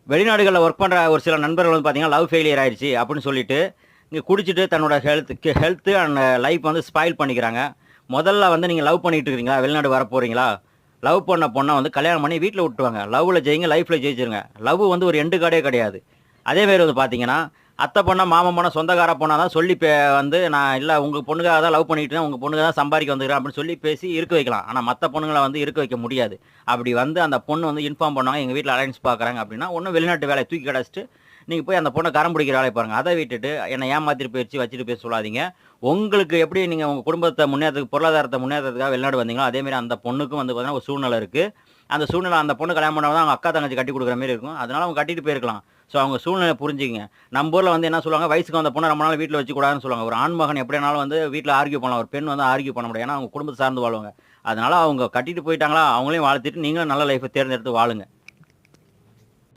வெளிநாடுகள்ல ஒர்க் பண்ற ஒரு சில நண்பர்கள் வந்து பார்த்தீங்கன்னா, லவ் ஃபெயிலியர் ஆயிருச்சு அப்படின்னு சொல்லிட்டு, இங்க குடிச்சிட்டு தன்னோட ஹெல்த் அண்ட் லைஃப் வந்து ஸ்பாயில் பண்ணிக்கிறாங்க. முதல்ல வந்து நீங்க லவ் பண்ணிட்டு இருக்கிறீங்களா? வெளிநாடு வரப்போறீங்களா? லவ் பண்ண பொண்ண வந்து கல்யாணம் பண்ணி வீட்ல விட்டுருவாங்க. லவ்ல ஜெயிங்க, லைஃப்ல ஜெயிச்சிருங்க. லவ் வந்து ஒரு எண்டு கார்டே கிடையாது. அதே மாரி வந்து பார்த்தீங்கன்னா, அத்தை பொண்ணா, மாமன் பொண்ணா, சொந்தக்கார பொண்ணா தான் சொல்லி வந்து நான் இல்ல உங்க பொண்ணுக்காக தான் லவ் பண்ணிட்டு இருக்கேன். உங்க பொண்ணுக்காக தான் சம்பாதிக்க வந்துருக்கிறேன் அப்படின்னு சொல்லி பேசி இருக்க வைக்கலாம். ஆனா மத்த பொண்ணுங்கள வந்து இருக்க வைக்க முடியாது. அப்படி வந்து அந்த பொண்ணு வந்து இன்ஃபார்ம் பண்ணுவாங்க, எங்க வீட்ல அலையன்ஸ் பார்க்குறாங்க அப்படின்னா, ஒண்ணும் வெளிநாட்டு வேலைய தூக்கி கடைச்சிட்டு, நீங்க போய் அந்த பொண்ண கரம் பிடிக்கிற வேலைய பாருங்க. அத விட்டுட்டு என்ன ஏமாத்திட்டு போயிருச்சு, வச்சுட்டு போய் சொல்லாதீங்க. உங்களுக்கு எப்படி நீங்க உங்க குடும்பத்த முன்னேற்றத்துக்கு பொருளாதாரத்த முன்னேற்றத்துக்காக வெளிநாடு வந்தீங்களோ, அதே மாரி அந்த பொண்ணுக்கும் வந்து பார்த்தீங்கன்னா ஒரு சூழ்நிலை இருக்கு. அந்த சூழ்நிலை அந்த பொண்ணு கல்யாணம் பண்ணா தான் அவங்க அக்கா, தங்கச்சி கட்டி குடுக்குற மாரி இருக்கும். அதனால அவங்க கட்டிட்டு போயிருக்கலாம். ஸோ அவங்க சூழ்நிலைய புரிஞ்சுக்கங்க. நம்ம ஊர்ல வந்து என்ன சொல்லுவாங்க, வயசுக்கு வந்த பொண்ண ரொம்ப நாள் வீட்ல வச்சுக்கூடாதுன்னு சொல்லுவாங்க. ஒரு ஆண்மகன் எப்படினாலும் வந்து வீட்ல ஆர்க்யூ பண்ணலாம். ஒரு பெண் வந்து ஆர்க்யூ பண்ண முடியாது. ஏன்னா அவங்க குடும்பத்த சார்ந்து வாழ்வாங்க. அதனால அவங்க கட்டிட்டு போயிட்டாங்களா, அவங்களையும் வாழ்த்திட்டு நீங்களும் நல்ல லைஃப்ப தேர்ந்தெடுத்து வாழுங்க.